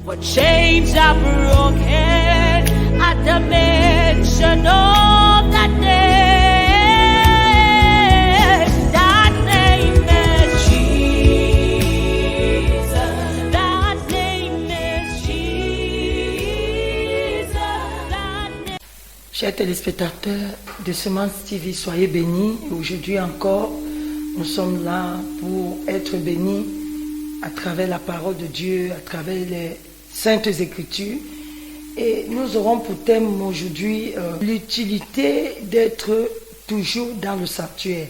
For chains are broken at the mention of that name. That name is Jesus. That name is Jesus. That name... Chers téléspectateurs de Semence TV, soyez bénis. Et aujourd'hui encore, nous sommes là pour être bénis à travers la parole de Dieu, à travers les Saintes Écritures. Et nous aurons pour thème aujourd'hui l'utilité d'être toujours dans le sanctuaire,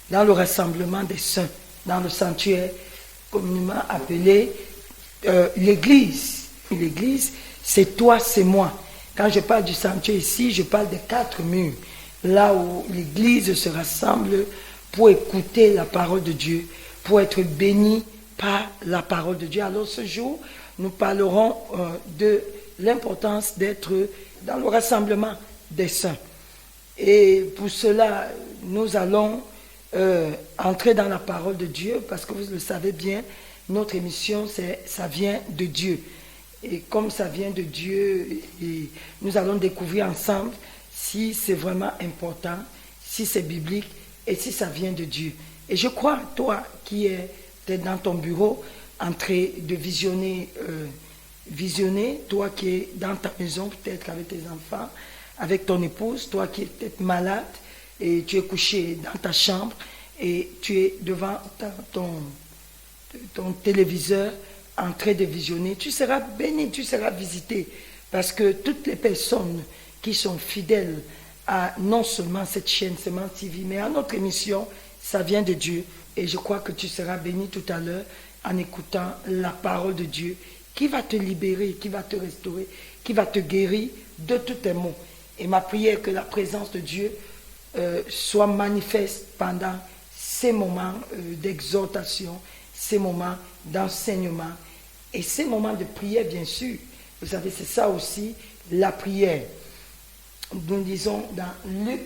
dans le rassemblement des saints, dans le sanctuaire communément appelé l'Église. L'Église, c'est toi, c'est moi. Quand je parle du sanctuaire ici, je parle des 4 murs, là où l'Église se rassemble pour écouter la parole de Dieu, pour être béni par la parole de Dieu. Alors ce jour, nous parlerons de l'importance d'être dans le rassemblement des saints. Et pour cela, nous allons entrer dans la parole de Dieu, parce que vous le savez bien, notre émission, ça vient de Dieu. Et comme ça vient de Dieu, et nous allons découvrir ensemble si c'est vraiment important, si c'est biblique et si ça vient de Dieu. Et je crois, toi qui es peut-être dans ton bureau, en train de visionner, toi qui es dans ta maison, peut-être avec tes enfants, avec ton épouse, toi qui es peut-être malade et tu es couché dans ta chambre et tu es devant ton téléviseur en train de visionner, tu seras béni, tu seras visité, parce que toutes les personnes qui sont fidèles à non seulement cette chaîne Semence TV, mais à notre émission, ça vient de Dieu. Et je crois que tu seras béni tout à l'heure en écoutant la parole de Dieu qui va te libérer, qui va te restaurer, qui va te guérir de tous tes maux. Et ma prière est que la présence de Dieu soit manifeste pendant ces moments d'exhortation, ces moments d'enseignement et ces moments de prière, bien sûr. Vous savez, c'est ça aussi, la prière. Nous lisons dans Luc,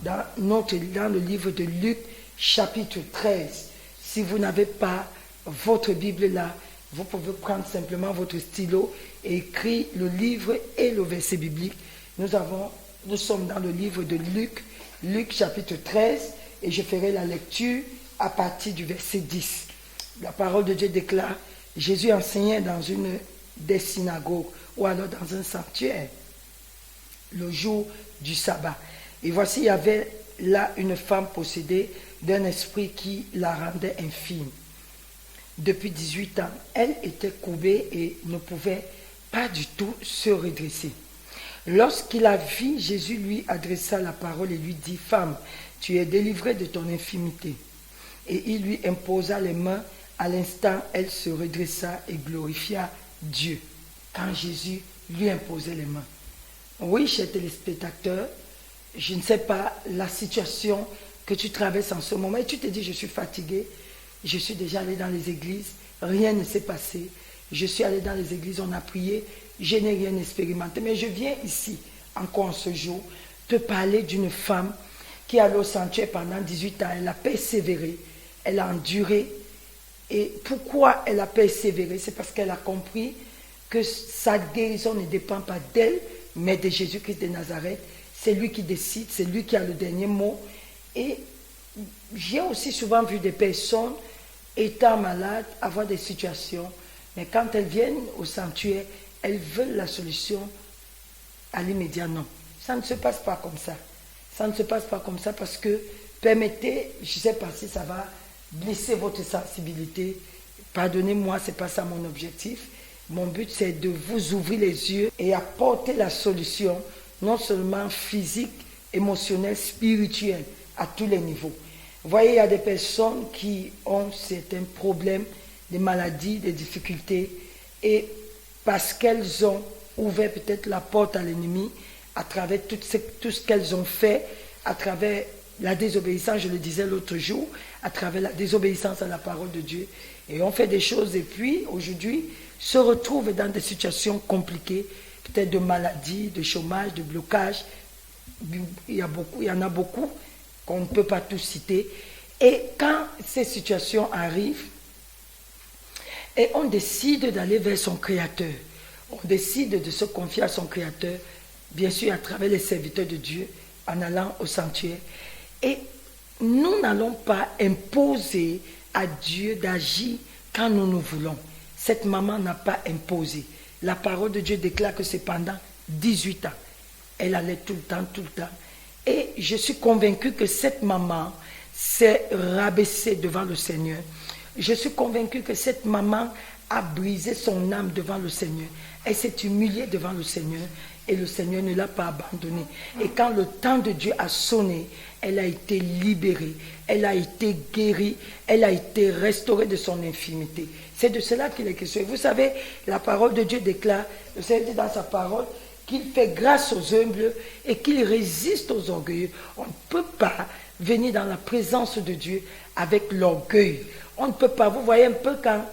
dans le livre de Luc, chapitre 13. Si vous n'avez pas votre Bible là, vous pouvez prendre simplement votre stylo et écrire le livre et le verset biblique. Nous sommes dans le livre de Luc, Luc chapitre 13, et je ferai la lecture à partir du verset 10. La parole de Dieu déclare: Jésus enseignait dans une des synagogues ou alors dans un sanctuaire le jour du sabbat. Et voici, il y avait là une femme possédée d'un esprit qui la rendait infirme. Depuis 18 ans, elle était courbée et ne pouvait pas du tout se redresser. Lorsqu'il la vit, Jésus lui adressa la parole et lui dit: Femme, tu es délivrée de ton infirmité. Et il lui imposa les mains. À l'instant, elle se redressa et glorifia Dieu quand Jésus lui imposait les mains. Oui, chers téléspectateurs, je ne sais pas la situation que tu traverses en ce moment et tu te dis: je suis fatigué, je suis déjà allé dans les églises, rien ne s'est passé, je suis allé dans les églises, on a prié, je n'ai rien expérimenté. Mais je viens ici, encore en ce jour, te parler d'une femme qui est allée au sanctuaire pendant 18 ans, elle a persévéré, elle a enduré. Et pourquoi elle a persévéré? C'est parce qu'elle a compris que sa guérison ne dépend pas d'elle, mais de Jésus-Christ de Nazareth. C'est lui qui décide, c'est lui qui a le dernier mot. Et j'ai aussi souvent vu des personnes étant malades, avoir des situations, mais quand elles viennent au sanctuaire, elles veulent la solution à l'immédiat. Non, ça ne se passe pas comme ça. Ça ne se passe pas comme ça parce que, permettez, je ne sais pas si ça va blesser votre sensibilité. Pardonnez-moi, ce n'est pas ça mon objectif. Mon but, c'est de vous ouvrir les yeux et apporter la solution, non seulement physique, émotionnelle, spirituelle, à tous les niveaux. Vous voyez, il y a des personnes qui ont certains problèmes, des maladies, des difficultés, et parce qu'elles ont ouvert peut-être la porte à l'ennemi, à travers tout ce qu'elles ont fait, à travers la désobéissance, je le disais l'autre jour, à travers la désobéissance à la parole de Dieu. Et on fait des choses et puis, aujourd'hui, se retrouvent dans des situations compliquées, peut-être de maladie, de chômage, de blocage. Il y en a beaucoup qu'on ne peut pas tous citer. Et quand ces situations arrivent, et on décide d'aller vers son Créateur, on décide de se confier à son Créateur, bien sûr à travers les serviteurs de Dieu, en allant au sanctuaire. Et nous n'allons pas imposer à Dieu d'agir quand nous voulons. Cette maman n'a pas imposé. La parole de Dieu déclare que c'est pendant 18 ans. Elle allait tout le temps. Et je suis convaincu que cette maman s'est rabaissée devant le Seigneur. Je suis convaincu que cette maman a brisé son âme devant le Seigneur. Elle s'est humiliée devant le Seigneur et le Seigneur ne l'a pas abandonnée. Et quand le temps de Dieu a sonné, elle a été libérée, elle a été guérie, elle a été restaurée de son infirmité. C'est de cela qu'il est question. Et vous savez, la parole de Dieu déclare, le Seigneur dit dans sa parole, qu'il fait grâce aux humbles et qu'il résiste aux orgueilleux. On ne peut pas venir dans la présence de Dieu avec l'orgueil. On ne peut pas. Vous voyez un peu quand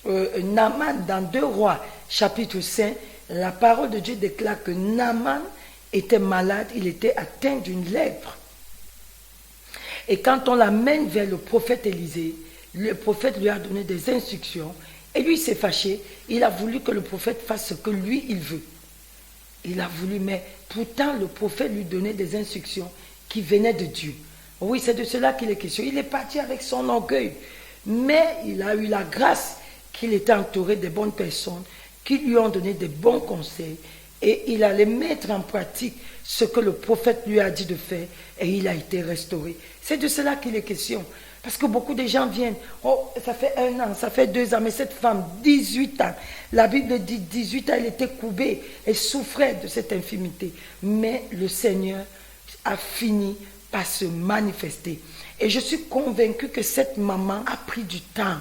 Naaman, dans 2 Rois, chapitre 5, la parole de Dieu déclare que Naaman était malade, il était atteint d'une lèpre. Et quand on l'amène vers le prophète Élisée, le prophète lui a donné des instructions et lui s'est fâché. Il a voulu que le prophète fasse ce que lui, il veut. Il a voulu, mais pourtant le prophète lui donnait des instructions qui venaient de Dieu. Oui, c'est de cela qu'il est question. Il est parti avec son orgueil, mais il a eu la grâce qu'il était entouré de bonnes personnes qui lui ont donné des bons conseils et il allait mettre en pratique ce que le prophète lui a dit de faire et il a été restauré. C'est de cela qu'il est question. Parce que beaucoup de gens viennent, oh, ça fait 1 an, ça fait 2 ans, mais cette femme, 18 ans, la Bible dit 18 ans, elle était courbée, elle souffrait de cette infirmité. Mais le Seigneur a fini par se manifester. Et je suis convaincue que cette maman a pris du temps.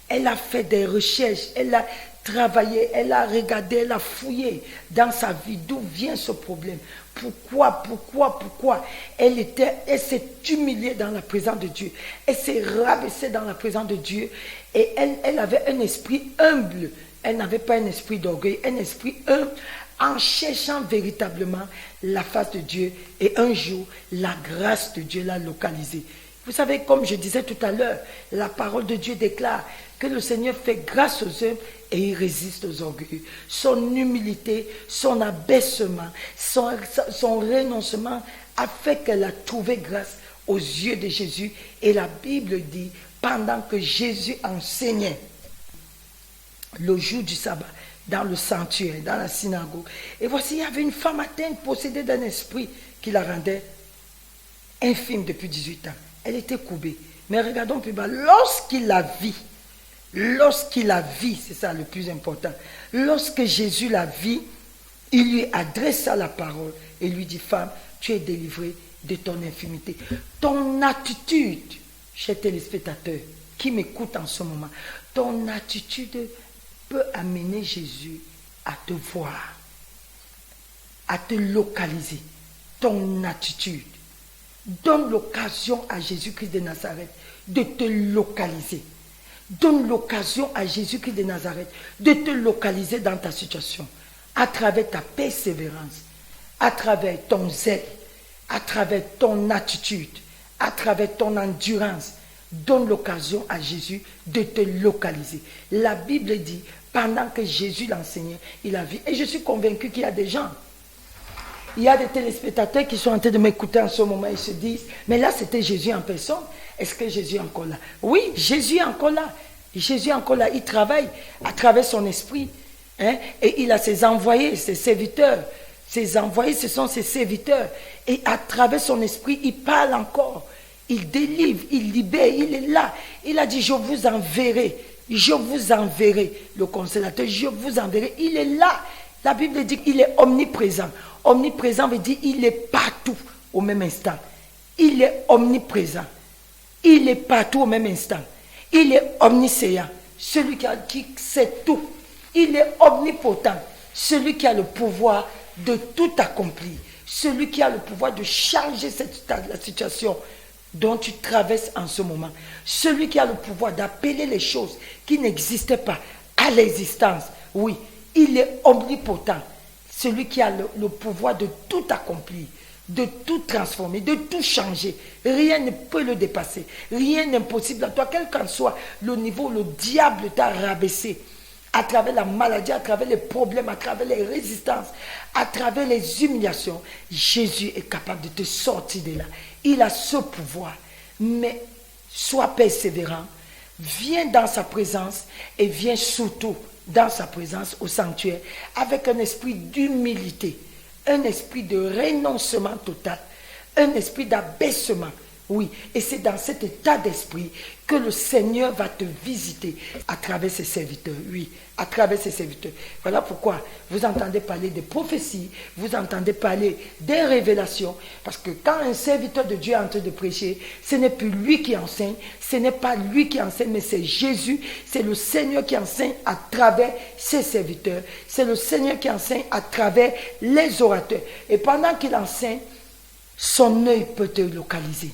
Elle a fait des recherches, elle a travaillé, elle a regardé, elle a fouillé dans sa vie. D'où vient ce problème? Pourquoi? Elle s'est humiliée dans la présence de Dieu. Elle s'est rabaissée dans la présence de Dieu. Et elle avait un esprit humble. Elle n'avait pas un esprit d'orgueil, un esprit humble en cherchant véritablement la face de Dieu. Et un jour, la grâce de Dieu l'a localisée. Vous savez, comme je disais tout à l'heure, la parole de Dieu déclare que le Seigneur fait grâce aux hommes et il résiste aux orgueilleux. Son humilité, son abaissement, son renoncement a fait qu'elle a trouvé grâce aux yeux de Jésus. Et la Bible dit, pendant que Jésus enseignait le jour du sabbat, dans le sanctuaire, dans la synagogue, et voici, il y avait une femme atteinte, possédée d'un esprit qui la rendait infime depuis 18 ans. Elle était courbée. Mais regardons plus bas, lorsqu'il la vit, c'est ça le plus important, lorsque Jésus la vit, il lui adressa la parole et lui dit, femme, tu es délivrée de ton infirmité. Ton attitude, chers téléspectateurs qui m'écoutent en ce moment, ton attitude peut amener Jésus à te voir, à te localiser. Ton attitude donne l'occasion à Jésus-Christ de Nazareth de te localiser. Donne l'occasion à Jésus-Christ de Nazareth de te localiser dans ta situation, à travers ta persévérance, à travers ton zèle, à travers ton attitude, à travers ton endurance. Donne l'occasion à Jésus de te localiser. La Bible dit, pendant que Jésus l'enseignait, il a vu. Et je suis convaincu qu'il y a des gens, il y a des téléspectateurs qui sont en train de m'écouter en ce moment et se disent, mais là c'était Jésus en personne. Est-ce que Jésus est encore là? Oui, Jésus est encore là. Jésus est encore là. Il travaille à travers son esprit. Et il a ses envoyés, ses serviteurs. Ses envoyés, ce sont ses serviteurs. Et à travers son esprit, il parle encore. Il délivre, il libère, il est là. Il a dit, je vous enverrai. Je vous enverrai le consolateur. Je vous enverrai. Il est là. La Bible dit qu'il est omniprésent. Omniprésent veut dire il est partout au même instant. Il est omniprésent. Il est partout au même instant. Il est omniscient. Celui qui sait tout. Il est omnipotent. Celui qui a le pouvoir de tout accomplir. Celui qui a le pouvoir de changer la situation dont tu traverses en ce moment. Celui qui a le pouvoir d'appeler les choses qui n'existaient pas à l'existence. Oui, il est omnipotent. Celui qui a le pouvoir de tout accomplir, de tout transformer, de tout changer. Rien ne peut le dépasser. Rien n'est impossible à toi, quel qu'en soit le niveau, le diable t'a rabaissé à travers la maladie, à travers les problèmes, à travers les résistances, à travers les humiliations, Jésus est capable de te sortir de là. Il a ce pouvoir. Mais sois persévérant, viens dans sa présence et viens surtout dans sa présence au sanctuaire avec un esprit d'humilité, un esprit de renoncement total, un esprit d'abaissement. Oui, et c'est dans cet état d'esprit que le Seigneur va te visiter à travers ses serviteurs. Oui, à travers ses serviteurs. Voilà pourquoi vous entendez parler des prophéties, vous entendez parler des révélations. Parce que quand un serviteur de Dieu est en train de prêcher, ce n'est plus lui qui enseigne, ce n'est pas lui qui enseigne, mais c'est Jésus, c'est le Seigneur qui enseigne à travers ses serviteurs. C'est le Seigneur qui enseigne à travers les orateurs. Et pendant qu'il enseigne, son œil peut te localiser.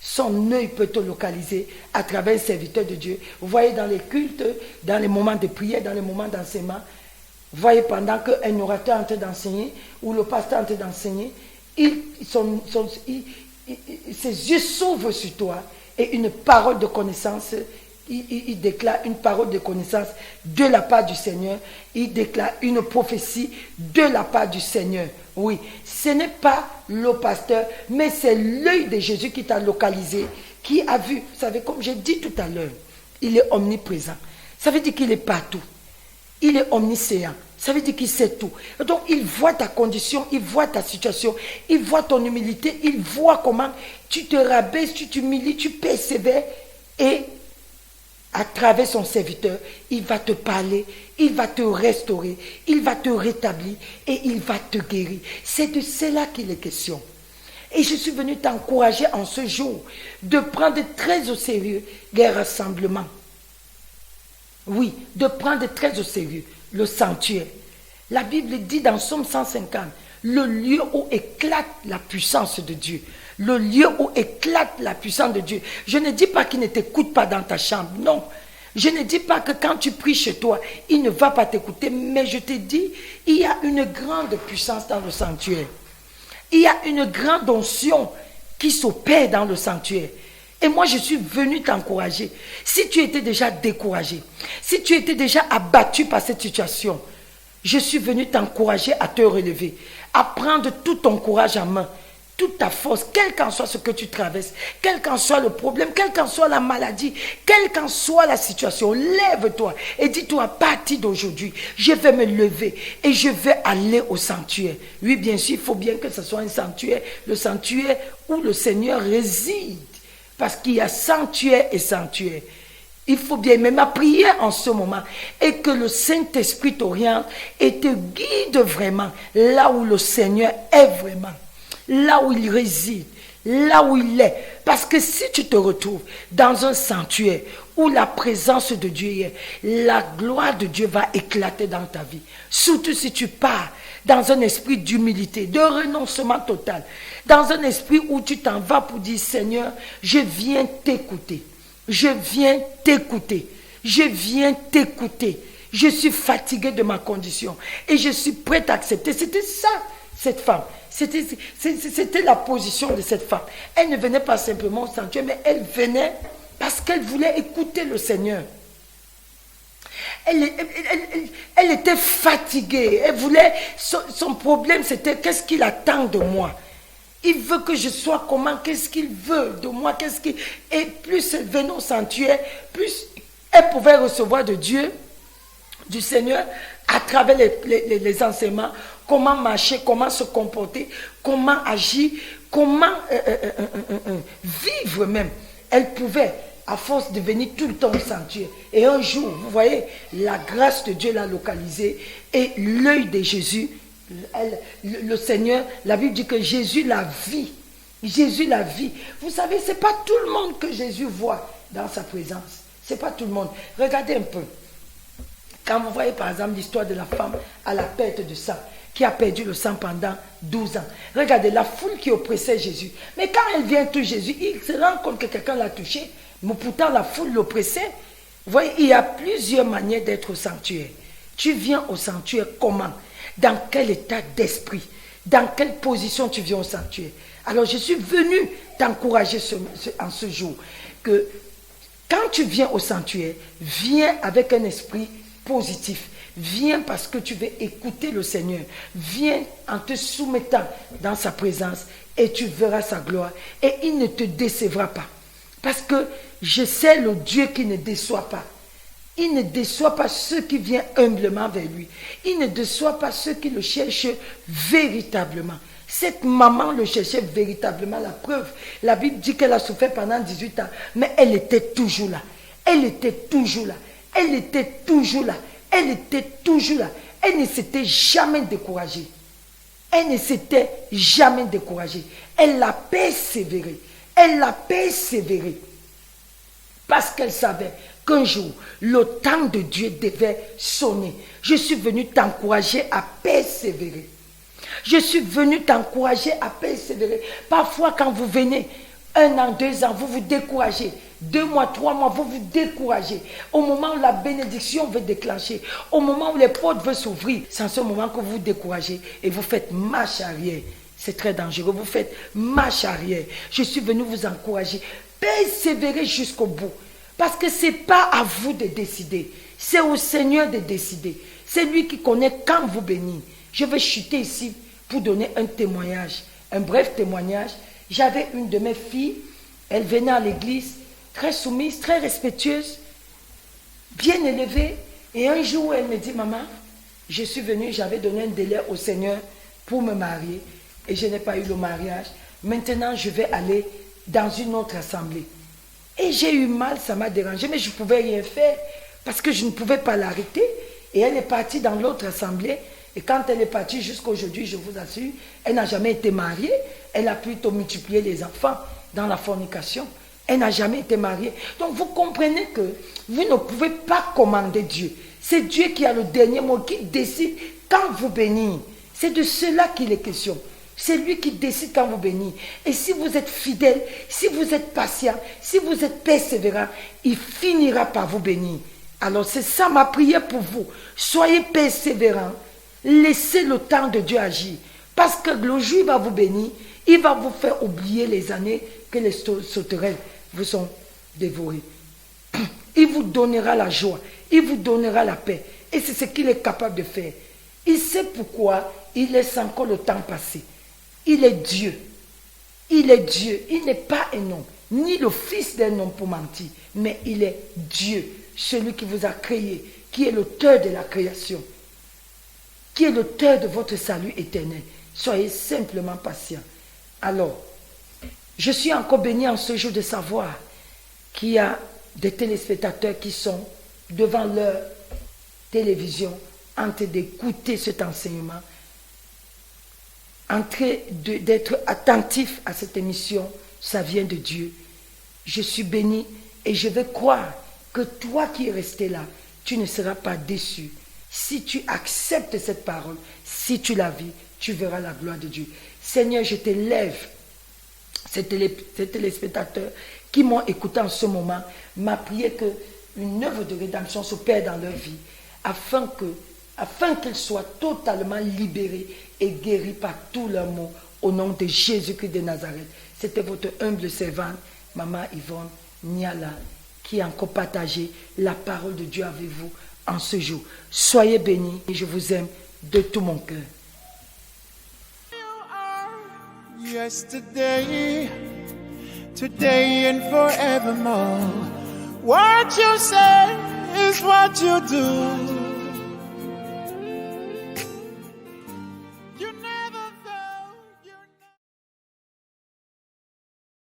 Son œil peut te localiser à travers un serviteur de Dieu. Vous voyez dans les cultes, dans les moments de prière, dans les moments d'enseignement, vous voyez pendant qu'un orateur est en train d'enseigner, ou le pasteur est en train d'enseigner, ses yeux s'ouvrent sur toi et une parole de connaissance, il déclare une parole de connaissance de la part du Seigneur, il déclare une prophétie de la part du Seigneur. Oui, ce n'est pas le pasteur, mais c'est l'œil de Jésus qui t'a localisé, qui a vu. Vous savez, comme j'ai dit tout à l'heure, il est omniprésent. Ça veut dire qu'il est partout. Il est omniscient. Ça veut dire qu'il sait tout. Donc, il voit ta condition, il voit ta situation, il voit ton humilité, il voit comment tu te rabaisses, tu t'humilies, tu persévères. Et à travers son serviteur, il va te parler, il va te restaurer, il va te rétablir et il va te guérir. C'est de cela qu'il est question. Et je suis venu t'encourager en ce jour de prendre très au sérieux les rassemblements. Oui, de prendre très au sérieux le sanctuaire. La Bible dit dans Psaume 150, le lieu où éclate la puissance de Dieu. Le lieu où éclate la puissance de Dieu. Je ne dis pas qu'il ne t'écoute pas dans ta chambre, non. Je ne dis pas que quand tu pries chez toi, il ne va pas t'écouter, mais je te dis, il y a une grande puissance dans le sanctuaire. Il y a une grande onction qui s'opère dans le sanctuaire. Et moi, je suis venu t'encourager. Si tu étais déjà découragé, si tu étais déjà abattu par cette situation, je suis venu t'encourager à te relever, à prendre tout ton courage en main, toute ta force, quel qu'en soit ce que tu traverses, quel qu'en soit le problème, quelle qu'en soit la maladie, quelle qu'en soit la situation, lève-toi et dis-toi, à partir d'aujourd'hui, je vais me lever et je vais aller au sanctuaire. Oui, bien sûr, il faut bien que ce soit un sanctuaire, le sanctuaire où le Seigneur réside, parce qu'il y a sanctuaire et sanctuaire. Il faut bien même à prier en ce moment et que le Saint-Esprit t'oriente et te guide vraiment là où le Seigneur est vraiment. Là où il réside, là où il est. Parce que si tu te retrouves dans un sanctuaire où la présence de Dieu est, la gloire de Dieu va éclater dans ta vie. Surtout si tu pars dans un esprit d'humilité, de renoncement total, dans un esprit où tu t'en vas pour dire, Seigneur, je viens t'écouter, je viens t'écouter, je viens t'écouter. Je suis fatigué de ma condition et je suis prête à accepter. C'était ça, cette femme. C'était la position de cette femme. Elle ne venait pas simplement au sanctuaire, mais elle venait parce qu'elle voulait écouter le Seigneur. Elle était fatiguée. Elle voulait, son problème c'était qu'est-ce qu'il attend de moi. Il veut que je sois comment, qu'est-ce qu'il veut de moi, et plus elle venait au sanctuaire, plus elle pouvait recevoir de Dieu, du Seigneur, à travers les enseignements, comment marcher, comment se comporter, comment agir, comment vivre même. Elle pouvait, à force de venir tout le temps au sanctuaire. Et un jour, vous voyez, la grâce de Dieu l'a localisée et l'œil de Jésus, le Seigneur, la Bible dit que Jésus la vit. Jésus la vit. Vous savez, ce n'est pas tout le monde que Jésus voit dans sa présence. Ce n'est pas tout le monde. Regardez un peu. Quand vous voyez par exemple l'histoire de la femme à la perte de sang, qui a perdu le sang pendant 12 ans. Regardez la foule qui oppressait Jésus. Mais quand elle vient toucher Jésus, il se rend compte que quelqu'un l'a touché, mais pourtant la foule l'oppressait. Vous voyez, il y a plusieurs manières d'être au sanctuaire. Tu viens au sanctuaire comment? Dans quel état d'esprit? Dans quelle position tu viens au sanctuaire? Alors je suis venu t'encourager en ce jour que quand tu viens au sanctuaire, viens avec un esprit positif. Viens parce que tu veux écouter le Seigneur. Viens en te soumettant dans sa présence et tu verras sa gloire. Et il ne te décevra pas. Parce que je sais le Dieu qui ne déçoit pas. Il ne déçoit pas ceux qui viennent humblement vers lui. Il ne déçoit pas ceux qui le cherchent véritablement. Cette maman le cherchait véritablement, la preuve. La Bible dit qu'elle a souffert pendant 18 ans, mais elle était toujours là. Elle était toujours là. Elle était toujours là. Elle était toujours là. Elle ne s'était jamais découragée. Elle ne s'était jamais découragée. Elle a persévéré. Elle a persévéré. Parce qu'elle savait qu'un jour, le temps de Dieu devait sonner. Je suis venu t'encourager à persévérer. Je suis venu t'encourager à persévérer. Parfois, quand vous venez, 1 an, 2 ans, vous vous découragez. 2 mois, 3 mois, vous vous découragez. Au moment où la bénédiction veut déclencher, au moment où les portes veulent s'ouvrir, c'est en ce moment que vous vous découragez et vous faites marche arrière. C'est très dangereux. Vous faites marche arrière. Je suis venu vous encourager. Persévérez jusqu'au bout. Parce que ce n'est pas à vous de décider. C'est au Seigneur de décider. C'est lui qui connaît quand vous bénir. Je vais chuter ici pour donner un témoignage. Un bref témoignage. J'avais une de mes filles. Elle venait à l'église. Très soumise, très respectueuse. Bien élevée. Et un jour, elle me dit, maman, je suis venue, j'avais donné un délai au Seigneur pour me marier. Et je n'ai pas eu le mariage. Maintenant, je vais aller dans une autre assemblée. Et j'ai eu mal, ça m'a dérangé, mais je ne pouvais rien faire parce que je ne pouvais pas l'arrêter. Et elle est partie dans l'autre assemblée. Et quand elle est partie jusqu'à aujourd'hui, je vous assure, elle n'a jamais été mariée. Elle a plutôt multiplié les enfants dans la fornication. Elle n'a jamais été mariée. Donc vous comprenez que vous ne pouvez pas commander Dieu. C'est Dieu qui a le dernier mot, qui décide quand vous bénir. C'est de cela qu'il est question. C'est lui qui décide quand vous bénir. Et si vous êtes fidèle, si vous êtes patient, si vous êtes persévérant, il finira par vous bénir. Alors c'est ça ma prière pour vous. Soyez persévérants. Laissez le temps de Dieu agir. Parce que le jour où il va vous bénir, il va vous faire oublier les années que les sauterelles vous ont dévorées. Il vous donnera la joie. Il vous donnera la paix. Et c'est ce qu'il est capable de faire. Il sait pourquoi il laisse encore le temps passer. Il est Dieu. Il est Dieu. Il n'est pas un homme, ni le fils d'un homme pour mentir, mais il est Dieu, celui qui vous a créé, qui est l'auteur de la création, qui est l'auteur de votre salut éternel. Soyez simplement patients. Alors, je suis encore béni en ce jour de savoir qu'il y a des téléspectateurs qui sont devant leur télévision en train d'écouter cet enseignement, en train d'être attentif à cette émission. Ça vient de Dieu. Je suis béni et je vais croire que toi qui es resté là, tu ne seras pas déçu. Si tu acceptes cette parole, si tu la vis, tu verras la gloire de Dieu. Seigneur, je t'élève ces téléspectateurs qui m'ont écouté en ce moment. Ma prière qu'une œuvre de rédemption s'opère dans leur vie, afin qu'ils soient totalement libérés et guéris par tous leurs maux, au nom de Jésus-Christ de Nazareth. C'était votre humble servante, Maman Yvonne Niala, qui a encore partagé la parole de Dieu avec vous en ce jour. Soyez bénis et je vous aime de tout mon cœur. Yesterday, today and forevermore. What you say is what you do.